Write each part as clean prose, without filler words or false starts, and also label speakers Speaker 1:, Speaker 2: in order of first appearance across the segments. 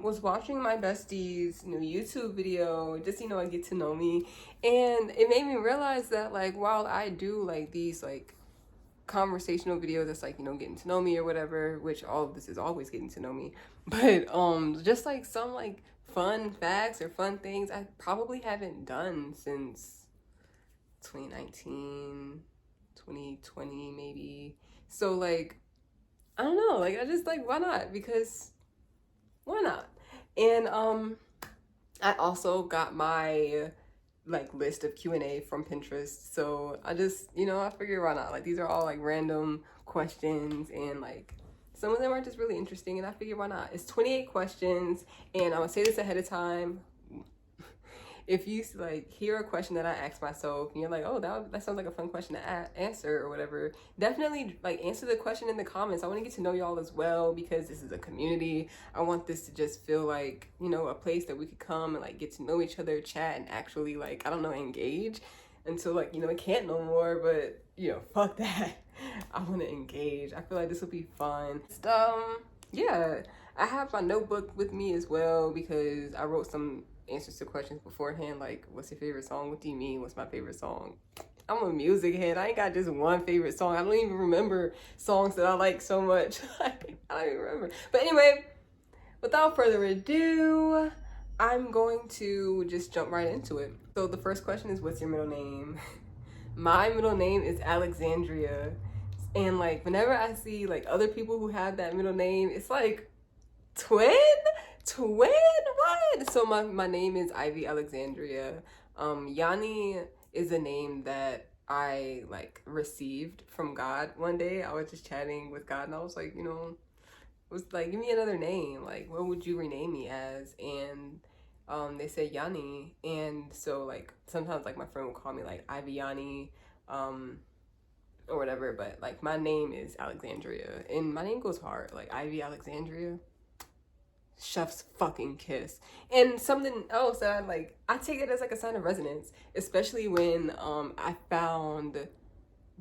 Speaker 1: was watching my bestie's new YouTube video, just, get to know me. And it made me realize that, like, while I do, like, these, like, conversational videos that's, like, getting to know me or whatever, which all of this is always getting to know me. But, just, like, some, like, fun facts or fun things I probably haven't done since 2019, 2020, maybe. So, like, I don't know, like, I just, like, why not? Because why not? And I also got my like list of Q&A from Pinterest. So I just, I figured why not? Like, these are all like random questions, and like some of them are just really interesting, and I figured why not? It's 28 questions, and I'm gonna say this ahead of time. If you like hear a question that I ask myself and you're like, oh, that sounds like a fun question to answer or whatever, definitely like answer the question in the comments. I want to get to know y'all as well, because this is a community. I want this to just feel like, a place that we could come and like get to know each other, chat, and actually like, I don't know, engage until like, it can't no more, but fuck that. I want to engage. I feel like this will be fun. Yeah, I have my notebook with me as well because I wrote some answers to questions beforehand, like what's your favorite song, what do you mean, what's my favorite song. I'm a music head. I ain't got just one favorite song. I don't even remember songs that I like so much. I don't even remember. But anyway, without further ado, I'm going to just jump right into it. So the first question is, what's your middle name? My middle name is Alexandria, and like whenever I see like other people who have that middle name, it's like twin what? So my name is Ivy Alexandria. Yani is a name that I like received from God one day. I was just chatting with God, and I was like, was like, give me another name, like what would you rename me as? And they said Yani, and so like sometimes like my friend will call me like Ivy Yani, or whatever, but like my name is Alexandria, and my name goes hard, like Ivy Alexandria, chef's fucking kiss. And something else that I take it as like a sign of resonance, especially when I found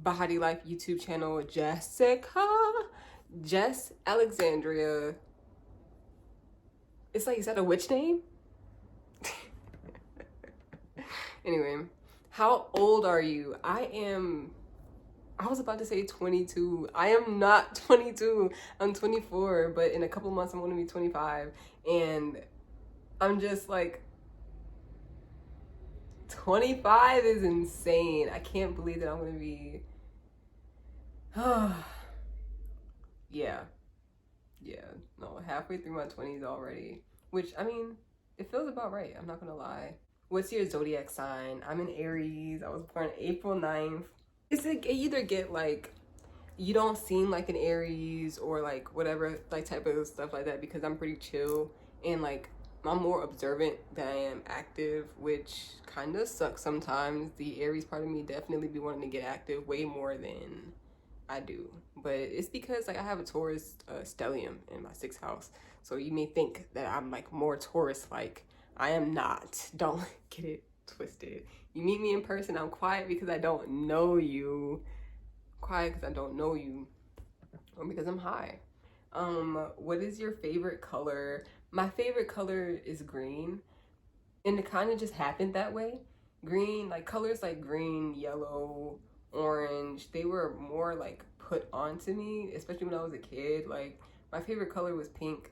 Speaker 1: Bahati Life YouTube channel Jess Alexandria. It's like, is that a witch name? Anyway, how old are you? I was about to say 22. I am not 22. I'm 24, but in a couple months I'm going to be 25. And I'm just like, 25 is insane. I can't believe that I'm going to be... yeah. No, halfway through my 20s already. Which, I mean, it feels about right. I'm not going to lie. What's your zodiac sign? I'm an Aries. I was born April 9th. It's like, either get like, you don't seem like an Aries or like whatever, like type of stuff like that, because I'm pretty chill and like I'm more observant than I am active, which kind of sucks sometimes. The Aries part of me definitely be wanting to get active way more than I do, but it's because like I have a Taurus stellium in my 6th house, so you may think that I'm like more Taurus like. I am not. Don't get it twisted. You meet me in person, I'm quiet because I don't know you. Quiet because I don't know you, or because I'm high. What is your favorite color? My favorite color is green, and it kind of just happened that way. Green, like colors like green, yellow, orange, they were more like put onto me, especially when I was a kid. Like my favorite color was pink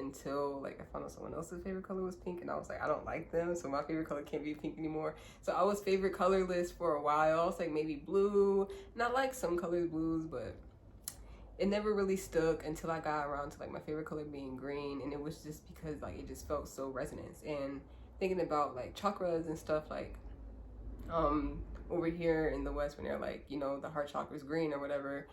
Speaker 1: until like I found out someone else's favorite color was pink, and I was like, I don't like them, so my favorite color can't be pink anymore. So I was favorite colorless for a while. I was like maybe blue, not like some colors blues, but it never really stuck until I got around to like my favorite color being green, and it was just because like it just felt so resonance. And thinking about like chakras and stuff, like over here in the West, when they're like, the heart chakra is green or whatever,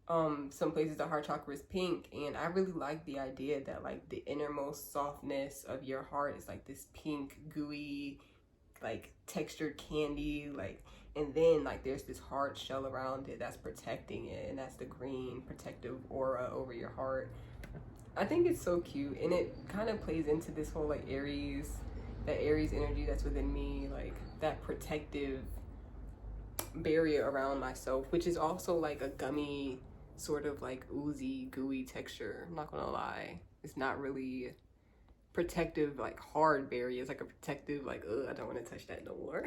Speaker 1: some places the heart chakra is pink, and I really like the idea that like the innermost softness of your heart is like this pink gooey like textured candy, like, and then like there's this hard shell around it that's protecting it, and that's the green protective aura over your heart. I think it's so cute, and it kind of plays into this whole like that Aries energy that's within me, like that protective barrier around myself, which is also like a gummy sort of like oozy gooey texture. I'm not gonna lie, it's not really protective, like hard barriers, like a protective, like, ugh, I don't want to touch that no more.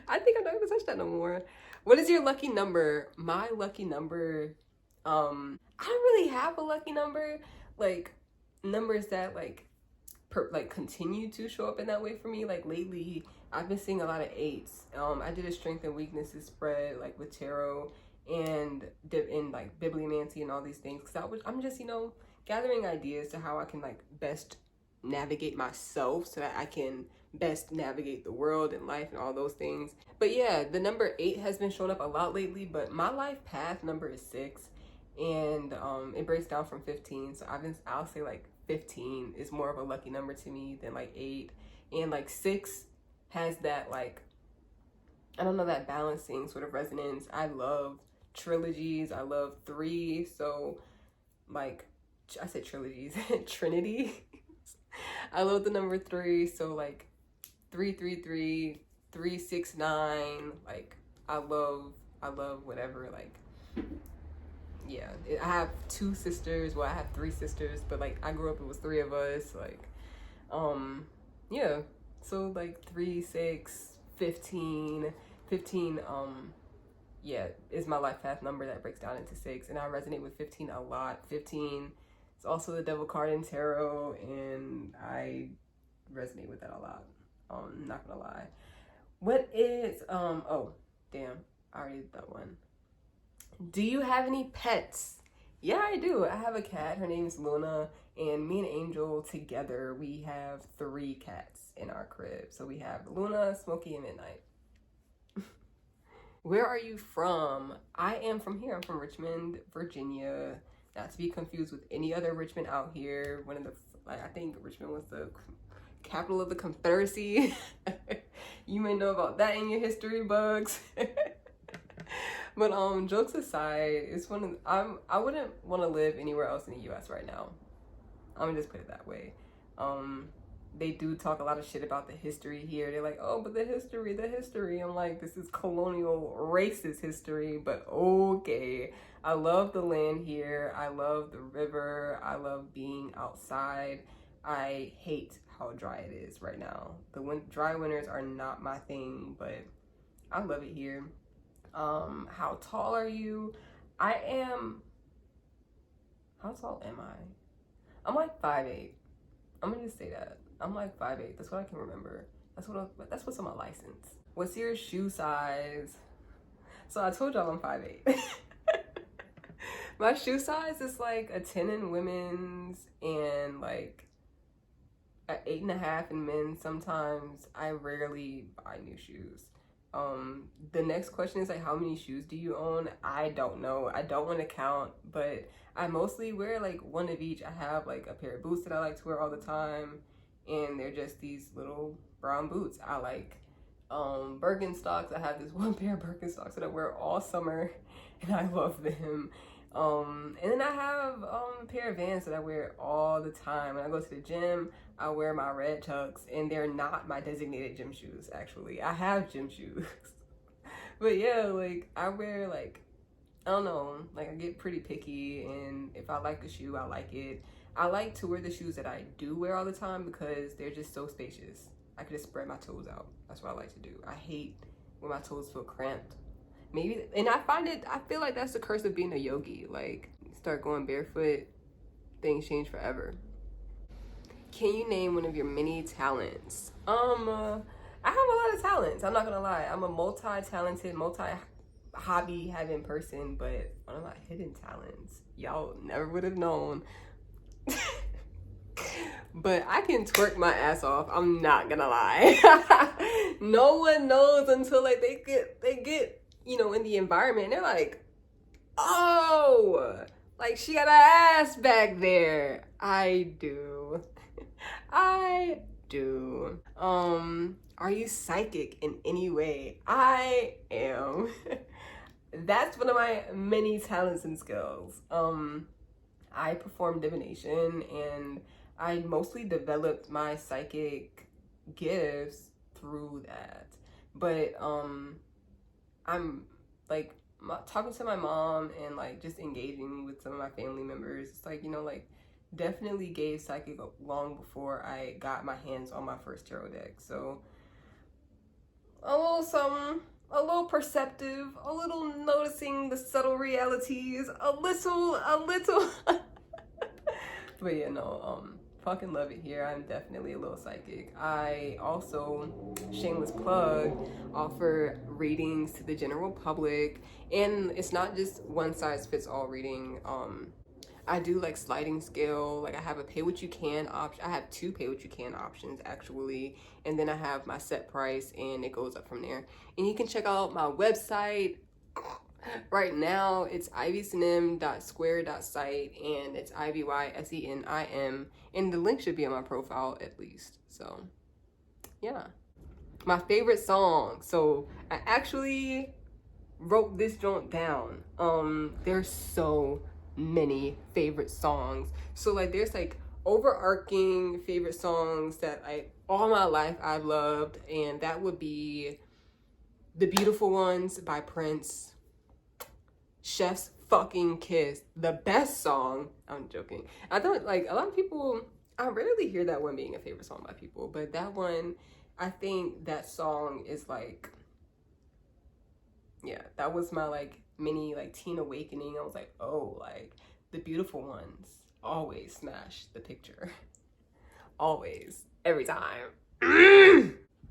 Speaker 1: I think I'm not gonna touch that no more. What is your lucky number? My lucky number, I don't really have a lucky number. Like numbers that like continue to show up in that way for me. Like lately, I've been seeing a lot of eights. I did a strength and weaknesses spread like with tarot and in like bibliomancy and all these things. Cause I'm just gathering ideas to how I can like best navigate myself so that I can best navigate the world and life and all those things. But yeah, the number 8 has been showing up a lot lately, but my life path number is 6, and it breaks down from 15. So I'll say like 15 is more of a lucky number to me than like 8, and like 6 has that like, I don't know, that balancing sort of resonance. I love trilogies. I love 3. So like I said trilogies, Trinity. I love the number 3. So like 333, 369. Like I love whatever. Like yeah, I have 2 sisters. Well, I have 3 sisters, but like I grew up, it was 3 of us. Like yeah. So like 3, 6, 15, 15. Yeah, is my life path number that breaks down into 6, and I resonate with 15 a lot. 15 is also the devil card in tarot, and I resonate with that a lot. Not gonna lie. What is oh damn, I already did that one. Do you have any pets? Yeah, I do. I have a cat. Her name is Luna, and me and Angel together, we have 3 cats in our crib. So we have Luna, Smokey, and Midnight. Where are you from? I am from here. I'm from Richmond, Virginia. Not to be confused with any other Richmond out here. One of the, like, I think Richmond was the capital of the Confederacy. You may know about that in your history books. But jokes aside, it's one of I wouldn't want to live anywhere else in the US right now. I'm gonna just put it that way. They do talk a lot of shit about the history here. They're like, oh, but the history. I'm like, this is colonial racist history, but okay. I love the land here. I love the river. I love being outside. I hate how dry it is right now. The dry winters are not my thing, but I love it here. How tall are you? How tall am I? I'm like 5'8". I'm gonna just say that. I'm like 5'8". That's what I can remember. That's what's on my license. What's your shoe size? So I told y'all I'm 5'8". My shoe size is like a 10 in women's and like an 8.5 in men's. Sometimes I rarely buy new shoes. The next question is like, how many shoes do you own? I don't know. I don't want to count, but I mostly wear like one of each. I have like a pair of boots that I like to wear all the time, and they're just these little brown boots. I like Birkenstocks. I have this one pair of Birkenstocks that I wear all summer, and I love them. And then I have a pair of Vans that I wear all the time. When I go to the gym, I wear my red Chucks, and they're not my designated gym shoes, actually. I have gym shoes. But yeah, like, I wear, like, I don't know, like, I get pretty picky, and if I like a shoe, I like it. I like to wear the shoes that I do wear all the time because they're just so spacious. I can just spread my toes out. That's what I like to do. I hate when my toes feel cramped. Maybe, and I feel like that's the curse of being a yogi. Like, you start going barefoot, things change forever. Can you name one of your many talents? I have a lot of talents. I'm not gonna lie. I'm a multi-talented, multi-hobby having person, but one of my hidden talents, y'all never would have known. But I can twerk my ass off. I'm not gonna lie. No one knows until like they get in the environment, and they're like, oh, like she got an ass back there. I do. I do. Are you psychic in any way? I am. That's one of my many talents and skills. I perform divination, and I mostly developed my psychic gifts through that. But I'm like talking to my mom and like just engaging with some of my family members. It's like, like definitely gave psychic long before I got my hands on my first tarot deck. So a little something, a little perceptive, a little noticing the subtle realities, a little. But yeah, no, fucking love it here. I'm definitely a little psychic. I also, shameless plug, offer readings to the general public, and it's not just one size fits all reading. I do like sliding scale. Like I have a pay what you can option. I have two pay what you can options actually, and then I have my set price, and it goes up from there. And you can check out my website. Right now it's ivysenim.square.site, and it's ivysenim, and the link should be on my profile at least. So yeah, my favorite song. So I actually wrote this joint down. There's so many favorite songs. So like there's like overarching favorite songs that like all my life I've loved, and that would be The Beautiful Ones by Prince, Chef's fucking Kiss, the best song. I'm joking. I thought like a lot of people, I rarely hear that one being a favorite song by people, but that one, I think that song is like, yeah, that was my like mini like teen awakening. I was like, oh, like The Beautiful Ones always smash the picture. Always, every time.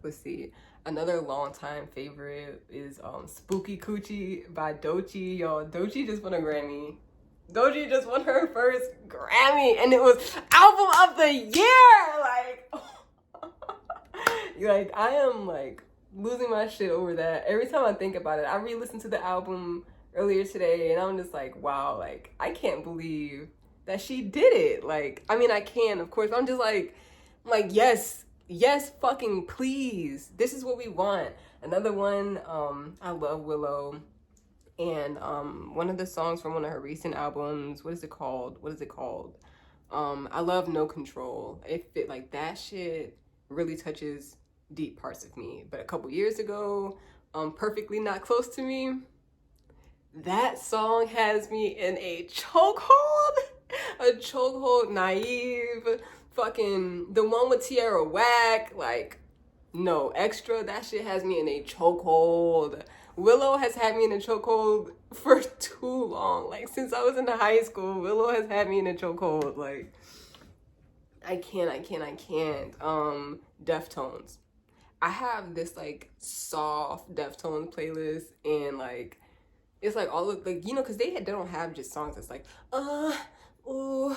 Speaker 1: Let's see. Another longtime favorite is Spooky Coochie by Doechii. Y'all, Doechii just won a Grammy. Doechii just won her first Grammy, and it was Album of the Year! Like I am like losing my shit over that. Every time I think about it, I re-listened to the album earlier today, and I'm just like, wow, like I can't believe that she did it. Like, I mean, I can, of course, but I'm just like, yes, fucking please. This is what we want. Another one, I love Willow. And one of the songs from one of her recent albums, what is it called? I love No Control. Like that shit really touches deep parts of me. But a couple years ago, Perfectly Not Close to Me, that song has me in a chokehold. Naive, fucking the one with Tierra Whack, like no extra. That shit has me in a chokehold. Willow has had me in a chokehold for too long. Like since I was in high school, Willow has had me in a chokehold. Like I can't. Deftones. I have this like soft Deftones playlist, and like it's like all of like, you know, because they don't have just songs that's like ooh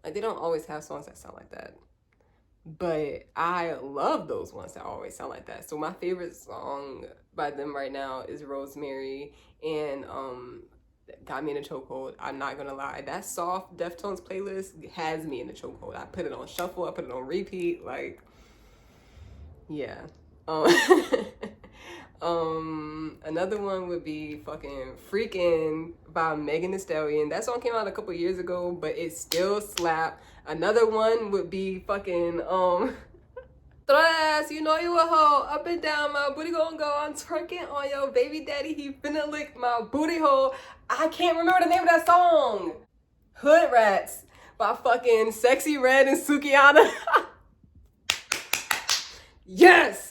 Speaker 1: like they don't always have songs that sound like that, but I love those ones that always sound like that. So my favorite song by them right now is Rosemary, and got me in a chokehold. I'm not gonna lie, that soft Deftones playlist has me in a chokehold. I put it on shuffle, I put it on repeat, like yeah. Another one would be fucking Freakin' by Megan Thee Stallion. That song came out a couple years ago, but it still slap. Another one would be fucking throw that ass, you know you a hoe, up and down, my booty gon' go on twerking on your baby daddy, he finna lick my booty hole. I can't remember the name of that song. Hood Rats by fucking Sexy Red and Sukihana. Yes!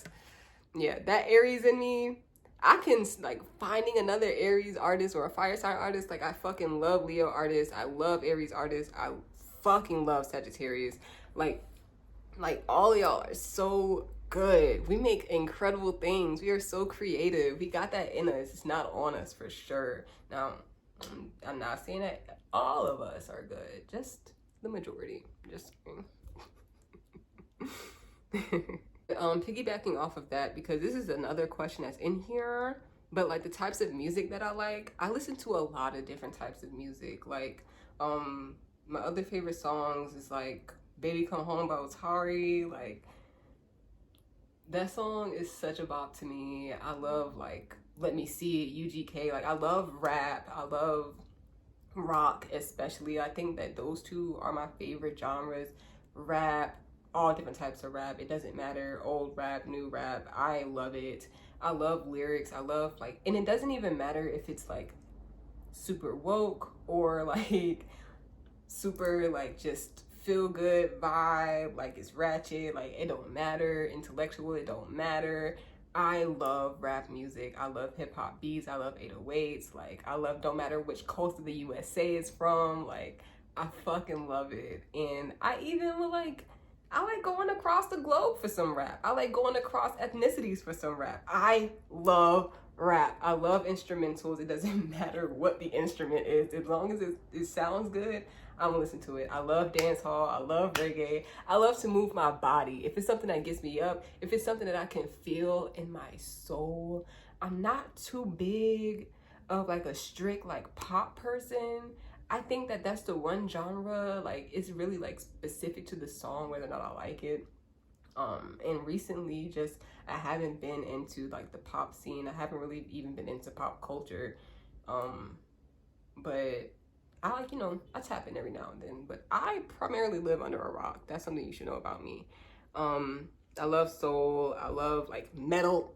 Speaker 1: Yeah, that Aries in me, I can like finding another Aries artist or a fire sign artist. Like I fucking love Leo artists. I love Aries artists. I fucking love Sagittarius. Like all of y'all are so good. We make incredible things. We are so creative. We got that in us. It's not on us for sure. Now, I'm not saying that all of us are good. Just the majority. Just piggybacking off of that, because this is another question that's in here, but like the types of music that I listen to a lot of different types of music. Like my other favorite songs is like Baby Come Home by Otari. Like that song is such a bop to me. I love like Let Me See It, UGK. Like I love rap, I love rock especially. I think that those two are my favorite genres. Rap, all different types of rap, it doesn't matter, old rap, new rap, I love it. I love lyrics, I love like, and it doesn't even matter if it's like super woke or like super like just feel good vibe, like it's ratchet, like it don't matter, intellectual, it don't matter. I love rap music. I love hip hop beats. I love 808s. Like I love, don't matter which coast of the USA it's from. Like I fucking love it. And I even would like, I like going across the globe for some rap. I like going across ethnicities for some rap. I love rap. I love instrumentals. It doesn't matter what the instrument is. As long as it sounds good, I'm gonna listen to it. I love dance hall. I love reggae. I love to move my body. If it's something that gets me up, if it's something that I can feel in my soul, I'm not too big of like a strict like pop person. I think that that's the one genre, like it's really like specific to the song, whether or not I like it. And recently just, I haven't been into like the pop scene. I haven't really even been into pop culture. But I like, I tap in every now and then, but I primarily live under a rock. That's something you should know about me. I love soul. I love like metal,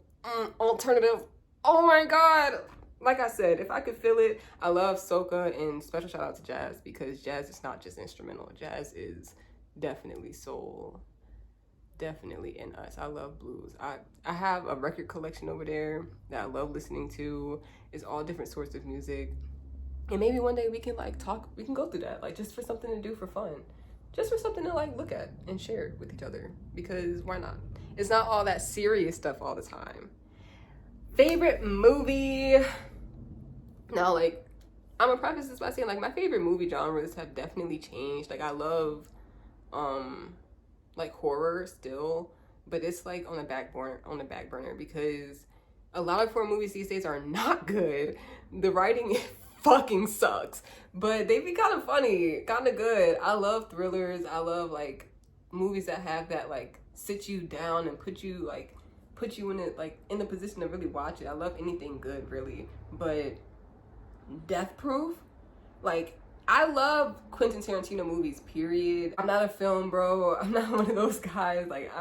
Speaker 1: alternative. Oh my God. Like I said, if I could feel it, I love soca, and special shout out to jazz, because jazz is not just instrumental. Jazz is definitely soul, definitely in us. I love blues. I have a record collection over there that I love listening to. It's all different sorts of music. And maybe one day we can like talk, we can go through that, like just for something to do for fun. Just for something to like look at and share with each other, because why not? It's not all that serious stuff all the time. Favorite movie? Now, like, I'm gonna preface this by saying like my favorite movie genres have definitely changed. Like I love like horror still, but it's like on the back burner because a lot of horror movies these days are not good. The writing fucking sucks, but they be kind of funny, kind of good. I love thrillers. I love like movies that have that like sit you down and put you in it like in the position to really watch it. I love anything good really, but Death Proof, like I love Quentin Tarantino movies, period. I'm not a film bro. I'm not one of those guys. Like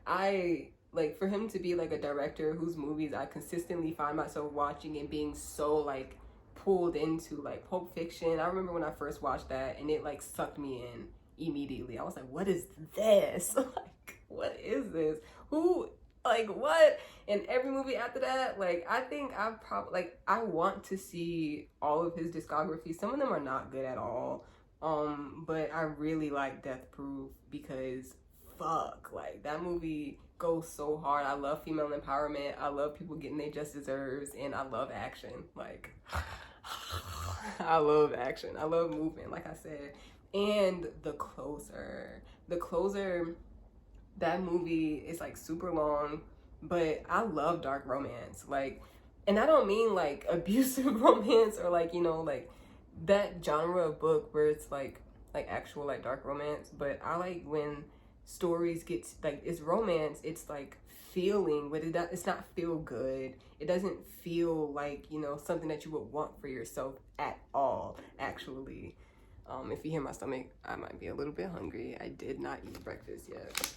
Speaker 1: I like for him to be like a director whose movies I consistently find myself watching and being so like pulled into, like Pulp Fiction. I remember when I first watched that and it like sucked me in immediately. I was like, what is this? Like, what is this? Who, like what? And every movie after that, like I think I've probably like I want to see all of his discography. Some of them are not good at all. But I really like Death Proof because fuck, like that movie goes so hard. I love female empowerment. I love people getting their just deserves, and I love action. Like I love action. I love movement, like I said. And The Closer, that movie is like super long, but I love dark romance. Like, and I don't mean like abusive romance or like, like that genre of book where it's like actual like dark romance, but I like when stories get like, it's romance, it's like feeling, but it's not feel good. It doesn't feel like, something that you would want for yourself at all, actually. If you hear my stomach, I might be a little bit hungry. I did not eat breakfast yet.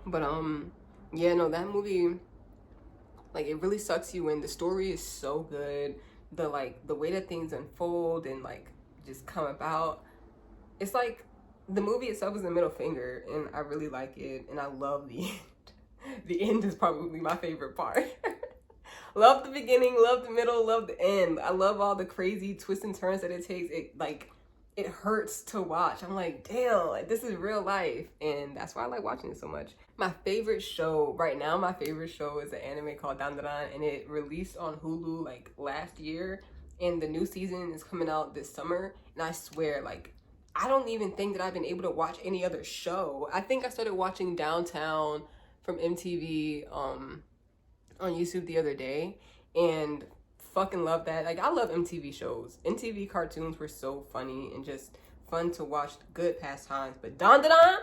Speaker 1: But yeah, no, that movie, like it really sucks you in. The story is so good. The way that things unfold and like just come about, it's like the movie itself is a middle finger, and I really like it, and I love the end. The end is probably my favorite part. Love the beginning, love the middle, love the end. I love all the crazy twists and turns that it takes. It hurts to watch. I'm like, damn, like this is real life, and that's why I like watching it so much. My favorite show right now, is an anime called Dandadan, and it released on Hulu like last year, and the new season is coming out this summer. And I swear, like, I don't even think that I've been able to watch any other show. I think I started watching Downtown from MTV on YouTube the other day, and fucking love that. Like, I love MTV shows. MTV cartoons were so funny and just fun to watch, good pastimes. But Dandadan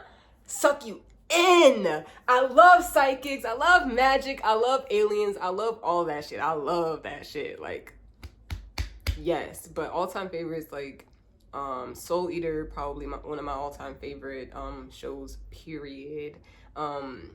Speaker 1: suck you in. I love psychics. I love magic. I love aliens. I love all that shit. I love that shit. Like, yes. But all-time favorites, like Soul Eater, probably one of my all-time favorite shows, period. And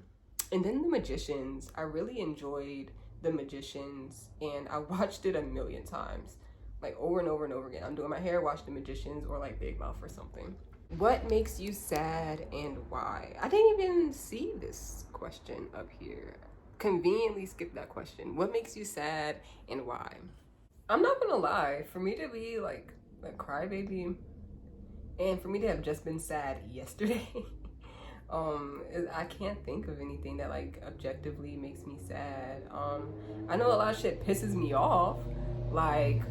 Speaker 1: then The Magicians. I really enjoyed The Magicians, and I watched it a million times, like over and over and over again. I'm doing my hair, watch The Magicians, or like Big Mouth or something. What makes you sad and why? I didn't even see this question up here. Conveniently skipped that question. What makes you sad and why? I'm not gonna lie, for me to be like a crybaby and for me to have just been sad yesterday, I can't think of anything that like objectively makes me sad. I know a lot of shit pisses me off, like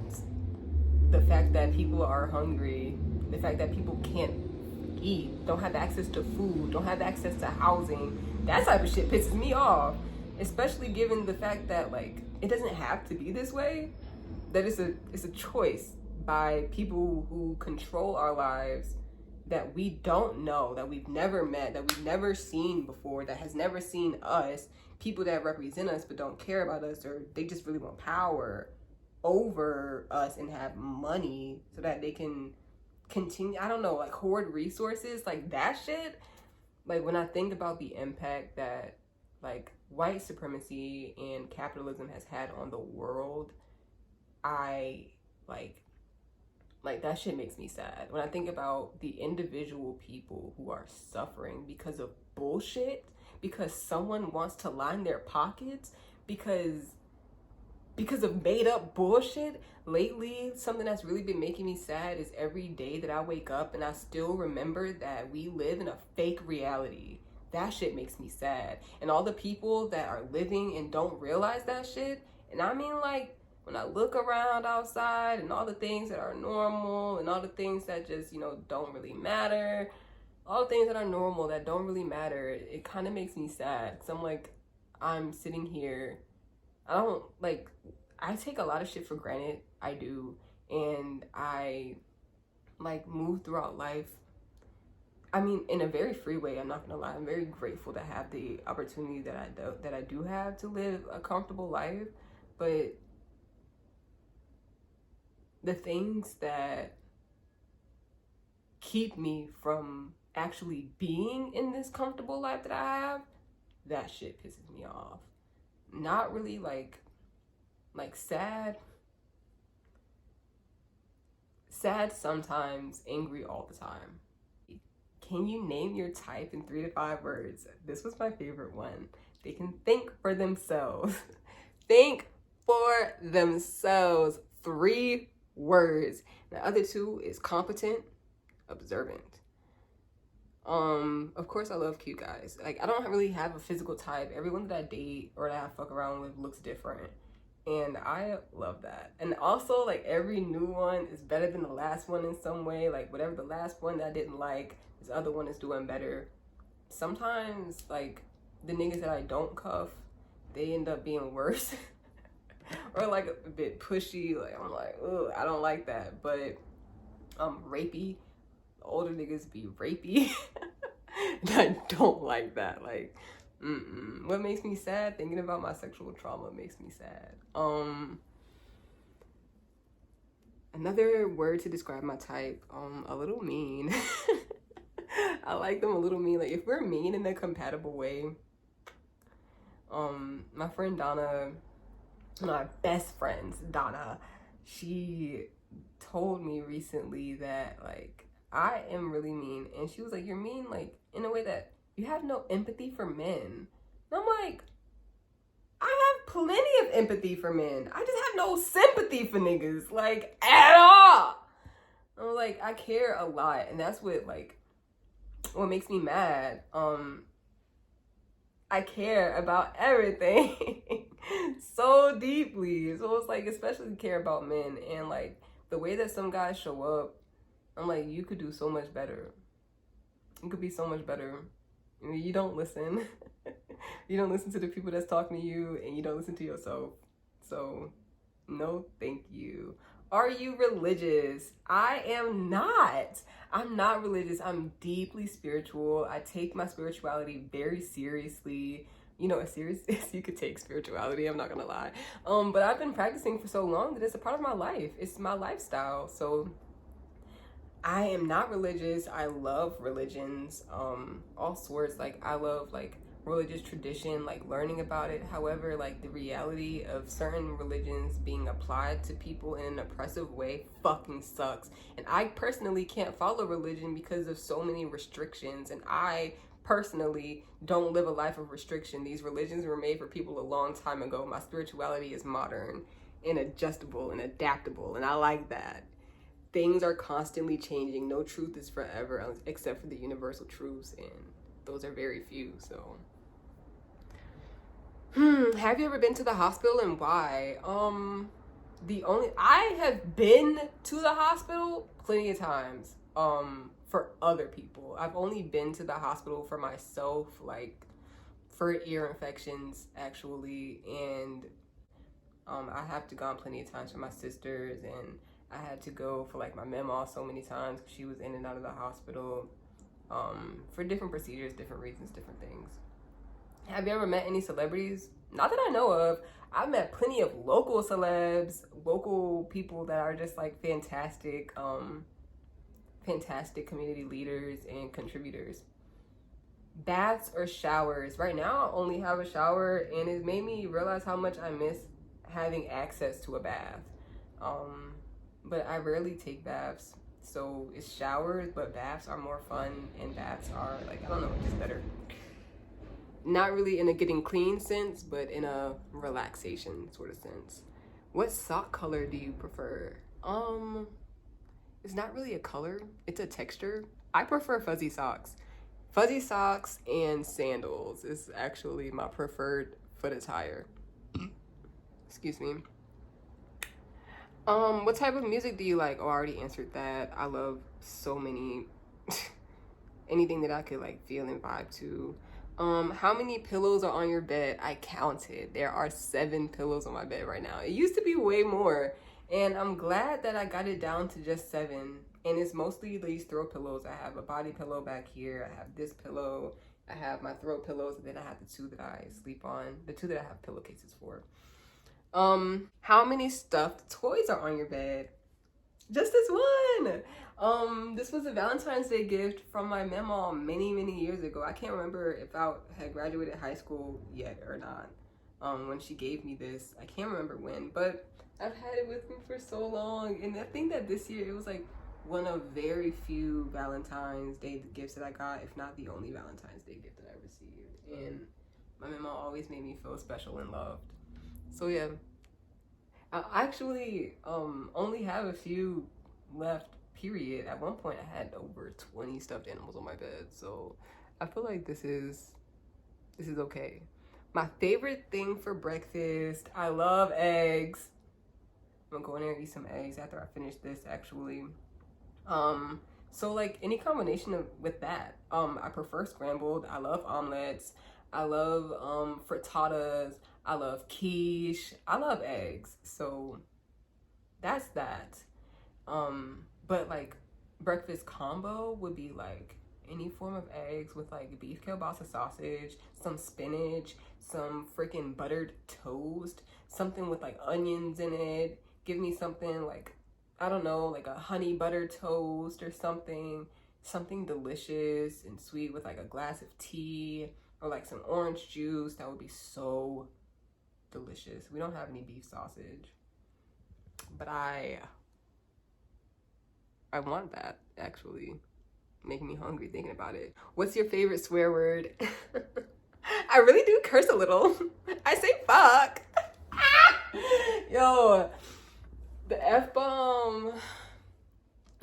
Speaker 1: the fact that people are hungry, the fact that people can't eat, don't have access to food, don't have access to housing. That type of shit pisses me off, especially given the fact that like it doesn't have to be this way. That it's a choice by people who control our lives that we don't know, that we've never met, that we've never seen before, that has never seen us, people that represent us but don't care about us, or they just really want power over us and have money so that they can continue, I don't know, like hoard resources, like that shit. Like when I think about the impact that like white supremacy and capitalism has had on the world, I like that shit makes me sad. When I think about the individual people who are suffering because of bullshit, because someone wants to line their pockets, because of made up bullshit. Lately, something that's really been making me sad is every day that I wake up and I still remember that we live in a fake reality. That shit makes me sad. And all the people that are living and don't realize that shit, and I mean like when I look around outside and all the things that are normal and all the things that just, you know, don't really matter, all the things that are normal that don't really matter, it kind of makes me sad. Because I'm like, I'm sitting here, I take a lot of shit for granted. I do. And I like move throughout life. I mean, in a very free way, I'm not gonna lie. I'm very grateful to have the opportunity that I do have to live a comfortable life. But the things that keep me from actually being in this comfortable life that I have, that shit pisses me off. Not really like sad sometimes, angry all the time. Can you name your type in 3 to 5 words? This was my favorite one. They can think for themselves. Think for themselves. 3 words. The other 2 is competent, observant. Of course I love cute guys. Like I don't really have a physical type. Everyone that I date or that I fuck around with looks different. And I love that. And also like every new one is better than the last one in some way. Like whatever the last one that I didn't like, this other one is doing better. Sometimes like the niggas that I don't cuff, they end up being worse. Or like a bit pushy. Like I'm like, ugh, I don't like that. But rapey. Older niggas be rapey. And I don't like that. Like, what makes me sad? Thinking about my sexual trauma makes me sad. Another word to describe my type, a little mean. I like them a little mean. Like if we're mean in a compatible way. My friend Donna, my best friends, Donna, she told me recently that like I am really mean, and she was like, you're mean like in a way that you have no empathy for men. And I'm like, I have plenty of empathy for men. I just have no sympathy for niggas, like at all. I'm like, I care a lot, and that's what makes me mad. I care about everything so deeply. So it's like, especially care about men, and like the way that some guys show up, I'm like, you could do so much better. You could be so much better. I mean, you don't listen. You don't listen to the people that's talking to you, and you don't listen to yourself. So, no, thank you. Are you religious? I am not. I'm not religious. I'm deeply spiritual. I take my spirituality very seriously. You know, as serious as you could take spirituality, I'm not gonna lie. But I've been practicing for so long that it's a part of my life. It's my lifestyle. So I am not religious. I love religions, all sorts. Like I love like religious tradition, like learning about it. However, like the reality of certain religions being applied to people in an oppressive way fucking sucks. And I personally can't follow religion because of so many restrictions, and I personally don't live a life of restriction. These religions were made for people a long time ago. My spirituality is modern and adjustable and adaptable, and I like that. Things are constantly changing. No truth is forever except for the universal truths, and those are very few. So have you ever been to the hospital, and why? I have been to the hospital plenty of times for other people. I've only been to the hospital for myself, like for ear infections actually, and I have to gone plenty of times for my sisters, and I had to go for like my mama so many times because she was in and out of the hospital for different procedures, different reasons, different things. Have you ever met any celebrities? Not that I know of. I've met plenty of local celebs, local people that are just like fantastic, fantastic community leaders and contributors. Baths or showers? Right now I only have a shower, and it made me realize how much I miss having access to a bath. But I rarely take baths, so it's showers, but baths are more fun, and baths are like, I don't know, just better. Not really in a getting clean sense, but in a relaxation sort of sense. What sock color do you prefer? It's not really a color, it's a texture. I prefer fuzzy socks. Fuzzy socks and sandals is actually my preferred foot attire. Excuse me. What type of music do you like? Oh, I already answered that. I love so many anything that I could like feel and vibe to. How many pillows are on your bed? I counted. There are 7 pillows on my bed right now. It used to be way more, and I'm glad that I got it down to just 7. And it's mostly these throw pillows. I have a body pillow back here. I have this pillow. I have my throw pillows, and then I have the 2 that I sleep on. The 2 that I have pillowcases for. How many stuffed toys are on your bed? Just this one. This was a Valentine's Day gift from my mama many, many years ago. I can't remember if I had graduated high school yet or not. When she gave me this, I can't remember when, but I've had it with me for so long. And I think that this year it was like one of very few Valentine's Day gifts that I got, if not the only Valentine's Day gift that I received. And my mama always made me feel special and loved. So yeah, I actually only have a few left, period. At one point I had over 20 stuffed animals on my bed, so I feel like this is okay. My favorite thing for breakfast, I love eggs. I'm gonna go in there and eat some eggs after I finish this actually. So like any combination with that. I prefer scrambled. I love omelets. I love frittatas. I love quiche. I love eggs. So that's that. But like breakfast combo would be like any form of eggs with like beef kielbasa sausage, some spinach, some freaking buttered toast, something with like onions in it. Give me something like, I don't know, like a honey butter toast or something delicious and sweet with like a glass of tea or like some orange juice. That would be so delicious. We don't have any beef sausage, but I want that, actually. Making me hungry thinking about it. What's your favorite swear word? I really do curse a little. I say fuck. Yo, the F-bomb.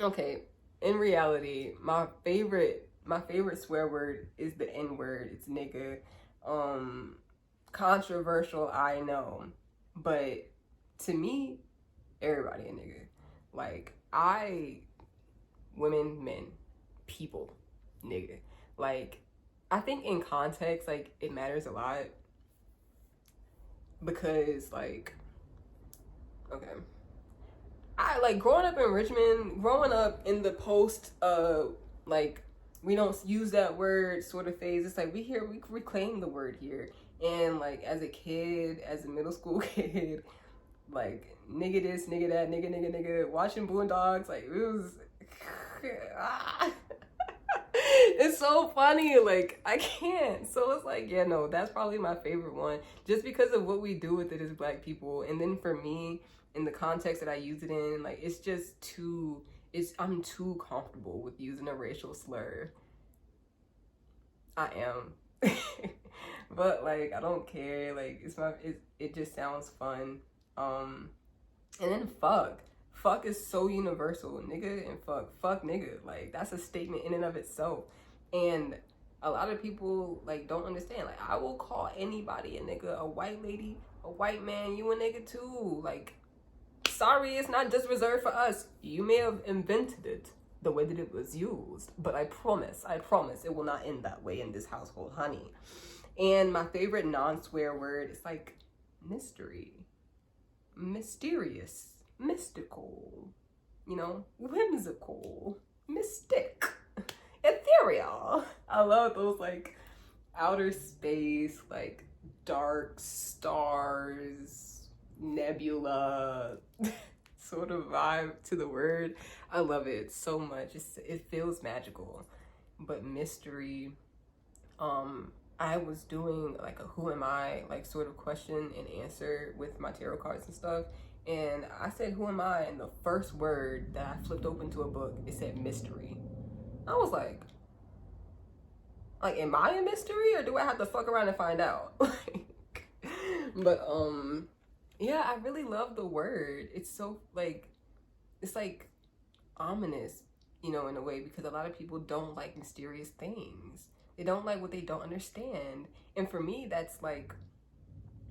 Speaker 1: Okay, in reality, my favorite swear word is the N-word. It's nigga. Controversial, I know. But to me, everybody a nigga. Like, women, men, people, nigga. Like, I think in context, like, it matters a lot. Because, like, okay. I, like, growing up in Richmond, growing up in the post, like, we don't use that word sort of phase. It's like, we reclaim the word here. And, like, as a kid, as a middle school kid, like, nigga this, nigga that, nigga, watching Boondocks, like, it was, It's so funny. Like, I can't. So it's like, yeah, no, that's probably my favorite one. Just because of what we do with it as Black people. And then for me, in the context that I use it in, like, it's just too, I'm too comfortable with using a racial slur. I am. But like, I don't care. Like, it just sounds fun. And then fuck is so universal. Nigga and fuck nigga. Like, that's a statement in and of itself. And a lot of people like don't understand. Like, I will call anybody a nigga, a white lady, a white man, you a nigga too. Like, sorry, it's not just reserved for us. You may have invented it the way that it was used, but I promise it will not end that way in this household, honey. And my favorite non-swear word is like mystery, mysterious, mystical, you know, whimsical, mystic, ethereal. I love those like outer space, like dark stars, nebula sort of vibe to the word. I love it so much. It feels magical. But mystery, I was doing like a who am I like sort of question and answer with my tarot cards and stuff, and I said who am I, and the first word that I flipped open to a book, it said mystery. I was like am I a mystery, or do I have to fuck around and find out? But yeah, I really love the word. It's so like, it's like ominous, you know, in a way, because a lot of people don't like mysterious things. They don't like what they don't understand. And for me, that's like,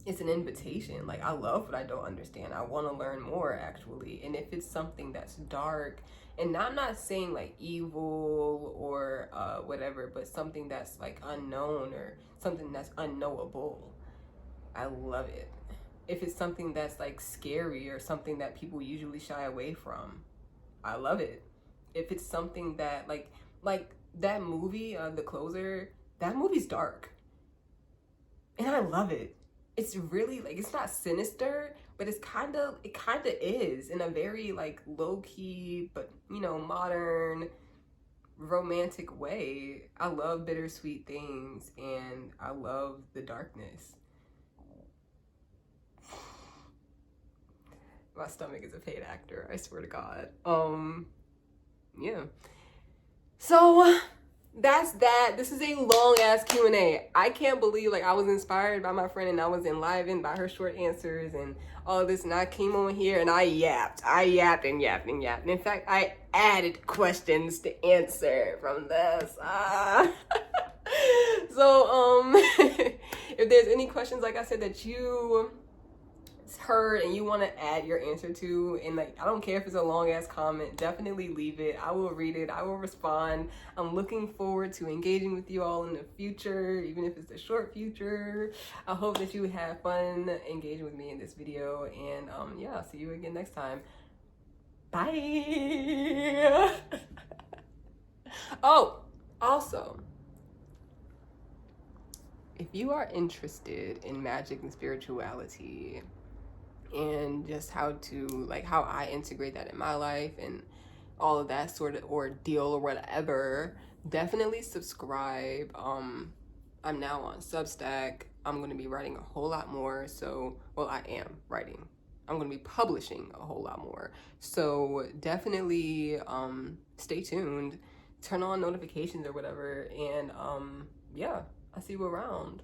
Speaker 1: it's an invitation. Like, I love what I don't understand. I want to learn more, actually. And if it's something that's dark, and I'm not saying like evil or whatever, but something that's like unknown or something that's unknowable, I love it. If it's something that's like scary or something that people usually shy away from, I love it. If it's something that like that movie, The Closer, that movie's dark. And I love it. It's really like, it's not sinister, but it kind of is in a very like low key, but you know, modern, romantic way. I love bittersweet things, and I love the darkness. My stomach is a paid actor, I swear to God. Yeah. So that's that. This is a long ass Q&A. I can't believe like I was inspired by my friend and I was enlivened by her short answers and all this, and I came on here and I yapped and yapped. In fact, I added questions to answer from this. So if there's any questions, like I said, that you heard and you want to add your answer to, and like, I don't care if it's a long ass comment, definitely leave it. I will read it, I will respond. I'm looking forward to engaging with you all in the future, even if it's a short future. I hope that you have fun engaging with me in this video, and yeah, I'll see you again next time. Bye. Oh, also, if you are interested in magic and spirituality and just how I integrate that in my life and all of that sort of ordeal or whatever, definitely subscribe. I'm now on Substack. I'm going to be writing a whole lot more. So, well, I am writing. I'm going to be publishing a whole lot more. So definitely stay tuned, turn on notifications or whatever. And yeah, I'll see you around.